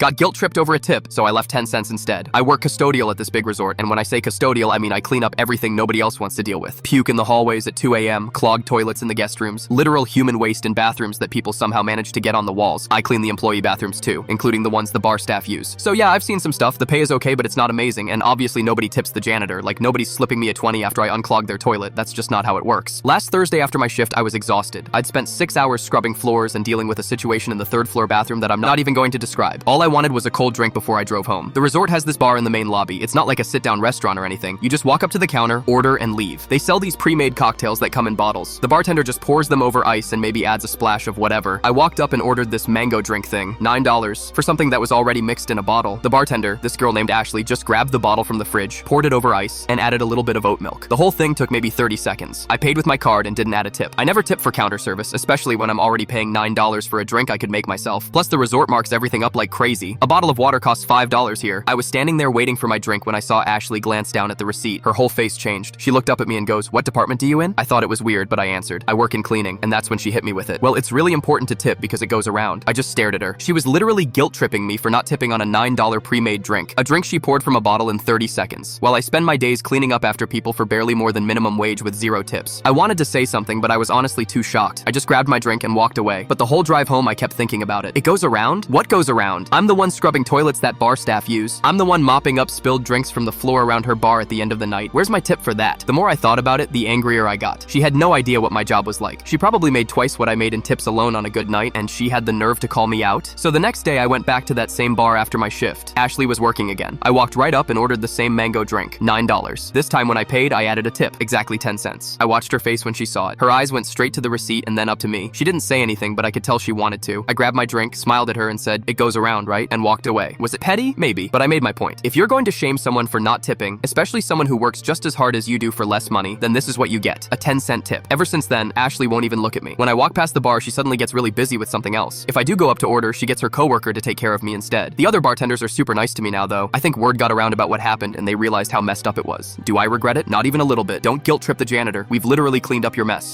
Got guilt tripped over a tip, so I left 10 cents instead. I work custodial at this big resort, and when I say custodial, I mean I clean up everything nobody else wants to deal with. Puke in the hallways at 2 a.m., clogged toilets in the guest rooms, literal human waste in bathrooms that people somehow manage to get on the walls. I clean the employee bathrooms too, including the ones the bar staff use. So yeah, I've seen some stuff. The pay is okay, but it's not amazing, and obviously nobody tips the janitor. Like, nobody's slipping me a 20 after I unclog their toilet. That's just not how it works. Last Thursday after my shift, I was exhausted. I'd spent 6 hours scrubbing floors and dealing with a situation in the third floor bathroom that I'm not even going to describe. All I wanted was a cold drink before I drove home. The resort has this bar in the main lobby. It's not like a sit-down restaurant or anything. You just walk up to the counter, order, and leave. They sell these pre-made cocktails that come in bottles. The bartender just pours them over ice and maybe adds a splash of whatever. I walked up and ordered this mango drink thing, $9, for something that was already mixed in a bottle. The bartender, this girl named Ashley, just grabbed the bottle from the fridge, poured it over ice, and added a little bit of oat milk. The whole thing took maybe 30 seconds. I paid with my card and didn't add a tip. I never tip for counter service, especially when I'm already paying $9 for a drink I could make myself. Plus, the resort marks everything up like crazy. A bottle of water costs $5 here. I was standing there waiting for my drink when I saw Ashley glance down at the receipt. Her whole face changed. She looked up at me and goes, "What department do you in?" I thought it was weird, but I answered, "I work in cleaning," and that's when she hit me with it. Well, it's really important to tip because it goes around. I just stared at her. She was literally guilt-tripping me for not tipping on a $9 pre-made drink. A drink she poured from a bottle in 30 seconds. While I spend my days cleaning up after people for barely more than minimum wage with 0 tips. I wanted to say something, but I was honestly too shocked. I just grabbed my drink and walked away. But the whole drive home, I kept thinking about it. It goes around? What goes around? I'm the one scrubbing toilets that bar staff use. I'm the one mopping up spilled drinks from the floor around her bar at the end of the night. Where's my tip for that? The more I thought about it, the angrier I got. She had no idea what my job was like. She probably made twice what I made in tips alone on a good night, and she had the nerve to call me out. So the next day, I went back to that same bar after my shift. Ashley was working again. I walked right up and ordered the same mango drink, $9. This time when I paid, I added a tip, exactly 10 cents. I watched her face when she saw it. Her eyes went straight to the receipt and then up to me. She didn't say anything, but I could tell she wanted to. I grabbed my drink, smiled at her and said, "It goes around, right?" and walked away. Was it petty? Maybe, but I made my point. If you're going to shame someone for not tipping, especially someone who works just as hard as you do for less money, then this is what you get, a 10-cent tip. Ever since then, Ashley won't even look at me. When I walk past the bar, she suddenly gets really busy with something else. If I do go up to order, she gets her coworker to take care of me instead. The other bartenders are super nice to me now though. I think word got around about what happened and they realized how messed up it was. Do I regret it? Not even a little bit. Don't guilt trip the janitor. We've literally cleaned up your mess.